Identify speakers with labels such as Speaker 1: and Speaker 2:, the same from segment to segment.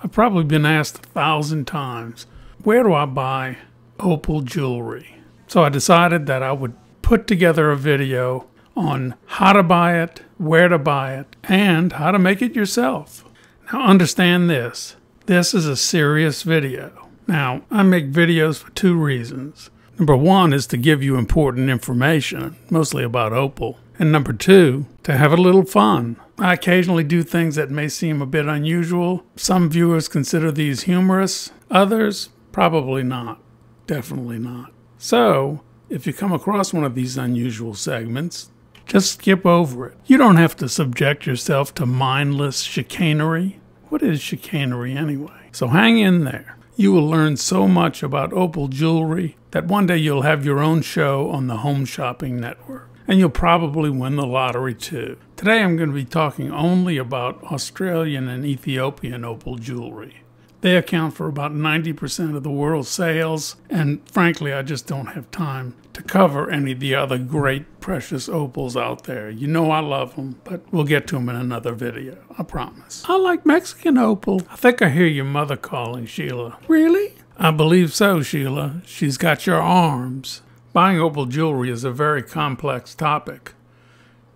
Speaker 1: I've probably been asked 1,000 times, where do I buy opal jewelry? So I decided that I would put together a video on how to buy it, where to buy it, and how to make it yourself. Now understand this. This is a serious video. Now, I make videos for two reasons. Number one is to give you important information, mostly about opal. And number two, to have a little fun. I occasionally do things that may seem a bit unusual. Some viewers consider these humorous. Others, probably not. Definitely not. So, if you come across one of these unusual segments, just skip over it. You don't have to subject yourself to mindless chicanery. What is chicanery anyway? So hang in there. You will learn so much about opal jewelry that one day you'll have your own show on the Home Shopping Network. And you'll probably win the lottery too. Today I'm going to be talking only about Australian and Ethiopian opal jewelry. They account for about 90% of the world's sales, and frankly I just don't have time to cover any of the other great precious opals out there. You know I love them, but we'll get to them in another video, I promise. I like Mexican opal. I think I hear your mother calling, Sheila. Really? I believe so, Sheila. She's got your arms. Buying opal jewelry is a very complex topic,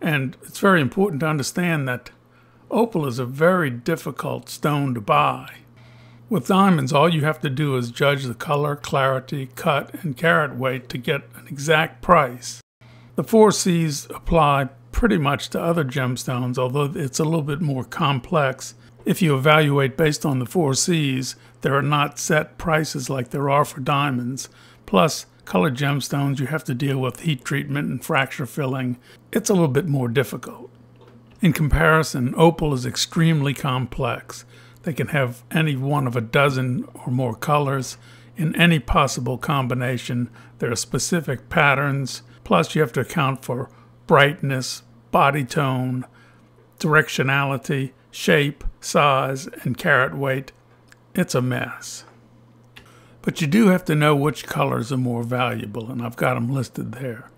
Speaker 1: and it's very important to understand that opal is a very difficult stone to buy. With diamonds, all you have to do is judge the color, clarity, cut, and carat weight to get an exact price. The 4 C's apply pretty much to other gemstones, although it's a little bit more complex. If you evaluate based on the 4 C's, there are not set prices like there are for diamonds. Plus, colored gemstones, you have to deal with heat treatment and fracture filling. It's a little bit more difficult. In comparison, opal is extremely complex. They can have any one of a dozen or more colors in any possible combination. There are specific patterns. Plus, you have to account for brightness, body tone, directionality, shape, size, and carat weight. It's a mess. But you do have to know which colors are more valuable, and I've got them listed there.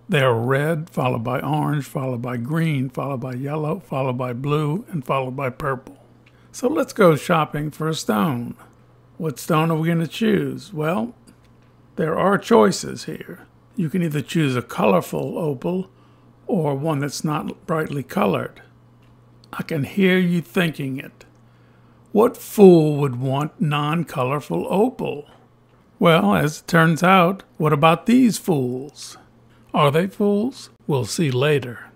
Speaker 1: They are red, followed by orange, followed by green, followed by yellow, followed by blue, and followed by purple. So let's go shopping for a stone. What stone are we going to choose? Well, there are choices here. You can either choose a colorful opal or one that's not brightly colored. I can hear you thinking it. What fool would want non-colorful opal? Well, as it turns out, what about these fools? Are they fools? We'll see later.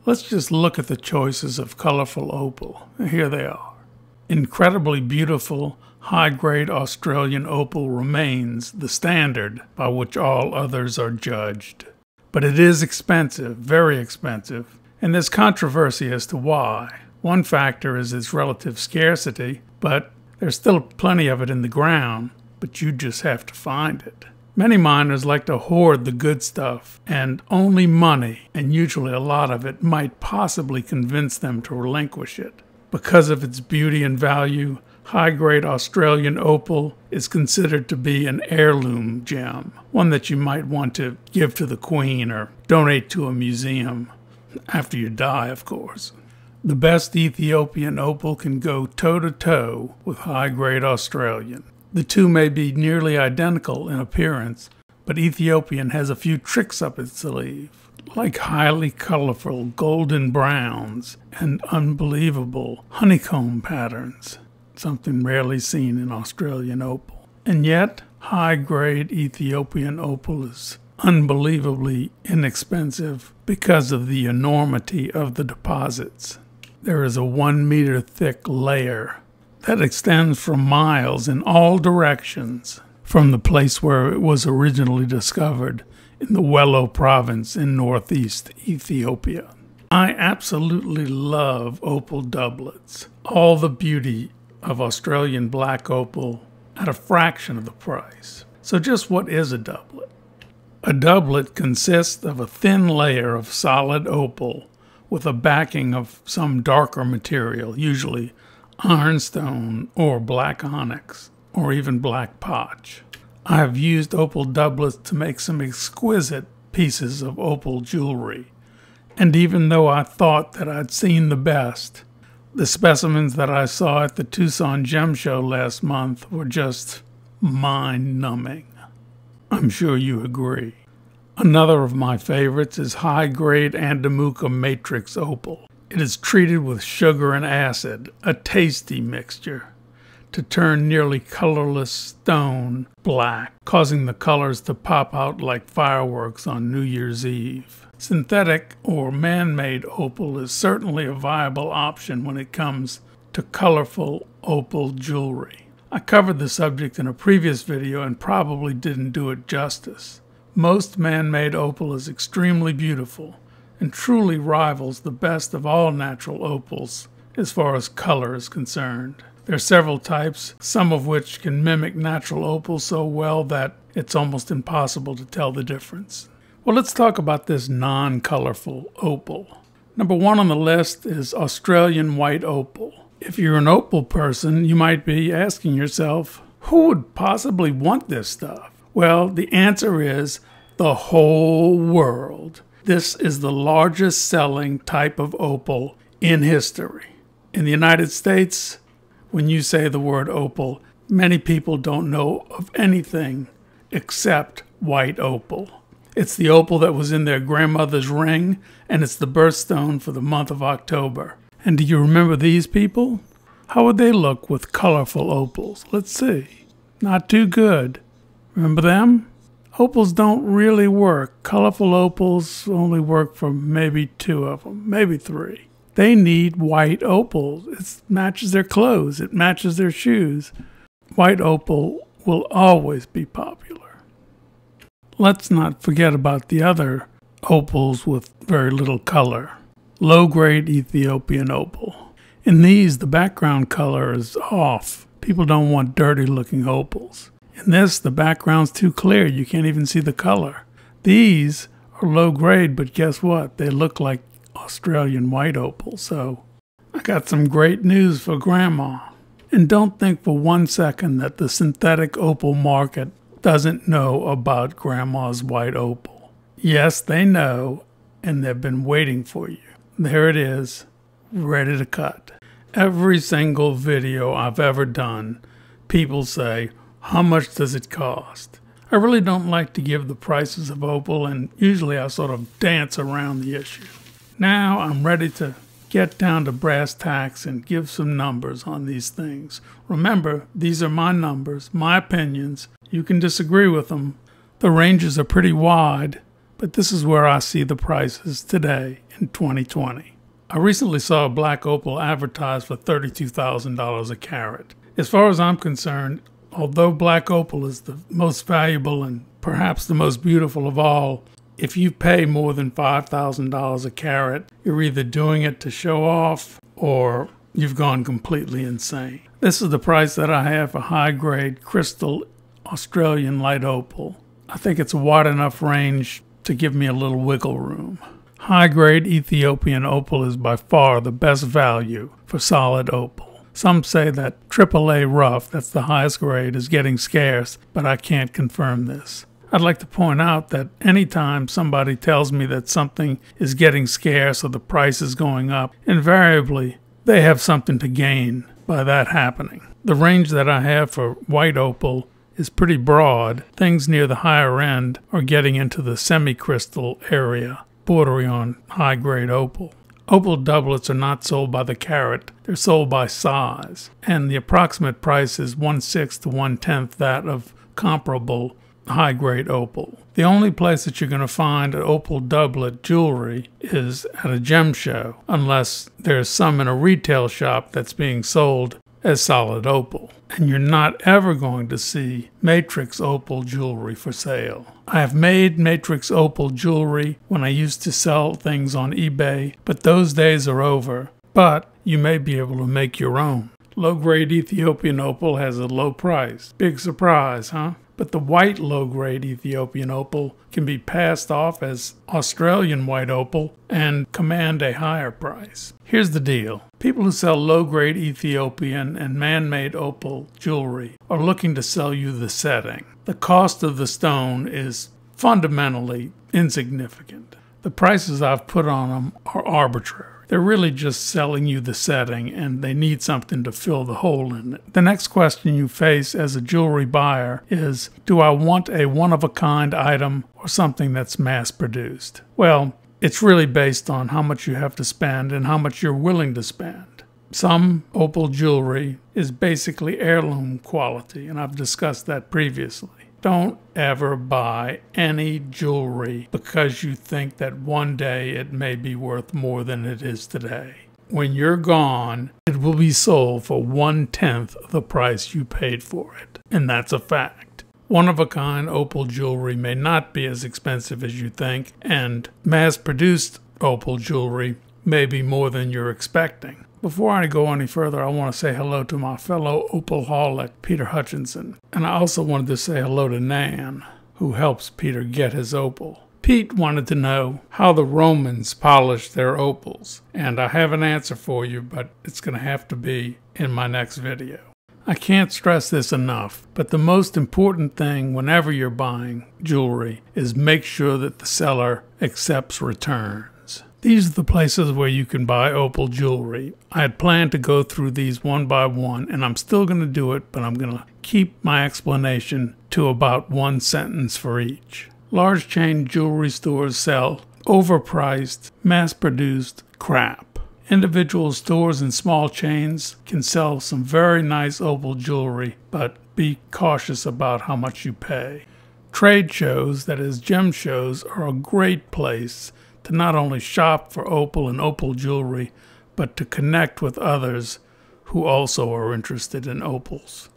Speaker 1: Let's just look at the choices of colorful opal. Here they are. Incredibly beautiful, high-grade Australian opal remains the standard by which all others are judged. But it is expensive, very expensive, and there's controversy as to why. One factor is its relative scarcity, but there's still plenty of it in the ground, but you just have to find it. Many miners like to hoard the good stuff, and only money, and usually a lot of it, might possibly convince them to relinquish it. Because of its beauty and value, high-grade Australian opal is considered to be an heirloom gem, one that you might want to give to the Queen or donate to a museum, after you die, of course. The best Ethiopian opal can go toe-to-toe with high-grade Australian. The two may be nearly identical in appearance, but Ethiopian has a few tricks up its sleeve, like highly colorful golden browns and unbelievable honeycomb patterns, something rarely seen in Australian opal. And yet, high-grade Ethiopian opal is unbelievably inexpensive because of the enormity of the deposits. There is a 1-meter thick layer that extends for miles in all directions from the place where it was originally discovered in the Wello province in northeast Ethiopia. I absolutely love opal doublets. All the beauty of Australian black opal at a fraction of the price. So just what is a doublet? A doublet consists of a thin layer of solid opal with a backing of some darker material, usually ironstone or black onyx or even black potch. I have used opal doublets to make some exquisite pieces of opal jewelry, and even though I thought that I'd seen the best, The specimens that I saw at the Tucson Gem Show last month were just mind-numbing. I'm sure you agree. Another of my favorites is high-grade Andamuka Matrix Opal. It is treated with sugar and acid, a tasty mixture, to turn nearly colorless stone black, causing the colors to pop out like fireworks on New Year's Eve. Synthetic or man-made opal is certainly a viable option when it comes to colorful opal jewelry. I covered the subject in a previous video and probably didn't do it justice. Most man-made opal is extremely beautiful and truly rivals the best of all natural opals as far as color is concerned. There are several types, some of which can mimic natural opal so well that it's almost impossible to tell the difference. Well, let's talk about this non-colorful opal. Number one on the list is Australian white opal. If you're an opal person, you might be asking yourself, who would possibly want this stuff? Well, the answer is the whole world. This is the largest selling type of opal in history. In the United States, when you say the word opal, many people don't know of anything except white opal. It's the opal that was in their grandmother's ring, and it's the birthstone for the month of October. And do you remember these people? How would they look with colorful opals? Let's see. Not too good. Remember them? Opals don't really work. Colorful opals only work for maybe 2 of them, maybe 3. They need white opal. It matches their clothes. It matches their shoes. White opal will always be popular. Let's not forget about the other opals with very little color. Low-grade Ethiopian opal. In these, the background color is off. People don't want dirty-looking opals. In this, the background's too clear. You can't even see the color. These are low-grade, but guess what? They look like Australian white opal. So I got some great news for Grandma. And don't think for 1 second that the synthetic opal market doesn't know about Grandma's white opal. Yes, they know, and they've been waiting for you. There it is, ready to cut. Every single video I've ever done, people say, how much does it cost? I really don't like to give the prices of opal, and usually I sort of dance around the issue. Now I'm ready to get down to brass tacks and give some numbers on these things. Remember, these are my numbers, my opinions. You can disagree with them. The ranges are pretty wide, but this is where I see the prices today in 2020. I recently saw a black opal advertised for $32,000 a carat. As far as I'm concerned, although black opal is the most valuable and perhaps the most beautiful of all, if you pay more than $5,000 a carat, you're either doing it to show off or you've gone completely insane. This is the price that I have for high-grade crystal Australian light opal. I think it's a wide enough range to give me a little wiggle room. High-grade Ethiopian opal is by far the best value for solid opal. Some say that AAA rough, that's the highest grade, is getting scarce, but I can't confirm this. I'd like to point out that anytime somebody tells me that something is getting scarce or the price is going up, invariably they have something to gain by that happening. The range that I have for white opal is pretty broad. Things near the higher end are getting into the semi-crystal area, bordering on high-grade opal. Opal doublets are not sold by the carat, they're sold by size, and the approximate price is 1/6 to 1/10 that of comparable high-grade opal. The only place that you're going to find an opal doublet jewelry is at a gem show, unless there's some in a retail shop that's being sold as solid opal. And you're not ever going to see matrix opal jewelry for sale. I have made matrix opal jewelry when I used to sell things on eBay, but those days are over. But you may be able to make your own. Low-grade Ethiopian opal has a low price. Big surprise, huh? But the white low-grade Ethiopian opal can be passed off as Australian white opal and command a higher price. Here's the deal. People who sell low-grade Ethiopian and man-made opal jewelry are looking to sell you the setting. The cost of the stone is fundamentally insignificant. The prices I've put on them are arbitrary. They're really just selling you the setting, and they need something to fill the hole in it. The next question you face as a jewelry buyer is, do I want a one-of-a-kind item or something that's mass-produced? Well, it's really based on how much you have to spend and how much you're willing to spend. Some opal jewelry is basically heirloom quality, and I've discussed that previously. Don't ever buy any jewelry because you think that one day it may be worth more than it is today. When you're gone, it will be sold for 1/10 of the price you paid for it, and that's a fact. One-of-a-kind opal jewelry may not be as expensive as you think, and mass-produced opal jewelry may be more than you're expecting. Before I go any further, I want to say hello to my fellow opalholic, Peter Hutchinson. And I also wanted to say hello to Nan, who helps Peter get his opal. Pete wanted to know how the Romans polished their opals. And I have an answer for you, but it's going to have to be in my next video. I can't stress this enough, but the most important thing whenever you're buying jewelry is make sure that the seller accepts returns. These are the places where you can buy opal jewelry. I had planned to go through these one by one, and I'm still going to do it, but I'm going to keep my explanation to about one sentence for each. Large chain jewelry stores sell overpriced, mass-produced crap. Individual stores and small chains can sell some very nice opal jewelry, but be cautious about how much you pay. Trade shows, that is gem shows, are a great place to not only shop for opal and opal jewelry, but to connect with others who also are interested in opals.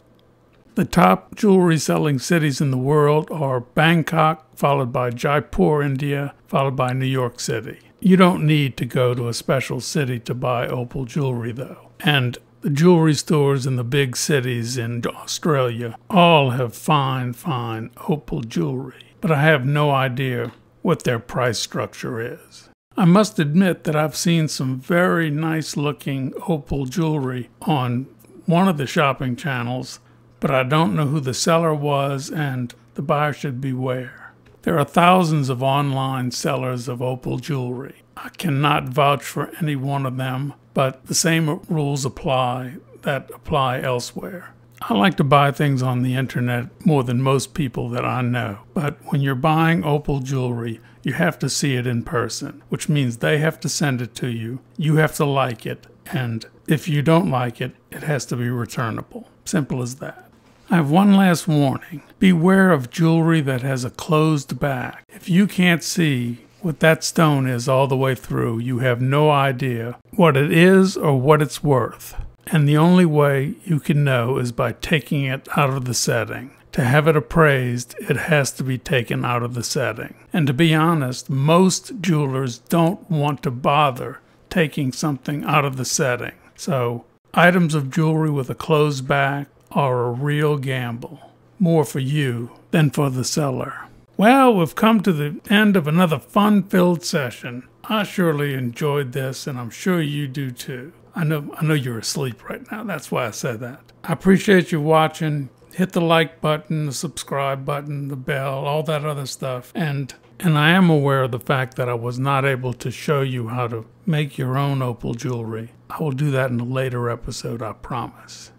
Speaker 1: The top jewelry selling cities in the world are Bangkok, followed by Jaipur, India, followed by New York City. You don't need to go to a special city to buy opal jewelry though. And the jewelry stores in the big cities in Australia all have fine opal jewelry, but I have no idea what their price structure is. I must admit that I've seen some very nice looking opal jewelry on one of the shopping channels, but I don't know who the seller was, and the buyer should beware. There are thousands of online sellers of opal jewelry. I cannot vouch for any one of them, but the same rules apply that apply elsewhere. I like to buy things on the internet more than most people that I know, but when you're buying opal jewelry, you have to see it in person, which means they have to send it to you, you have to like it, and if you don't like it, it has to be returnable. Simple as that. I have one last warning. Beware of jewelry that has a closed back. If you can't see what that stone is all the way through, you have no idea what it is or what it's worth. And the only way you can know is by taking it out of the setting. To have it appraised, it has to be taken out of the setting. And to be honest, most jewelers don't want to bother taking something out of the setting. So, items of jewelry with a closed back are a real gamble. More for you than for the seller. Well, we've come to the end of another fun-filled session. I surely enjoyed this, and I'm sure you do too. I know you're asleep right now. That's why I said that. I appreciate you watching. Hit the like button, the subscribe button, the bell, all that other stuff. And I am aware of the fact that I was not able to show you how to make your own opal jewelry. I will do that in a later episode, I promise.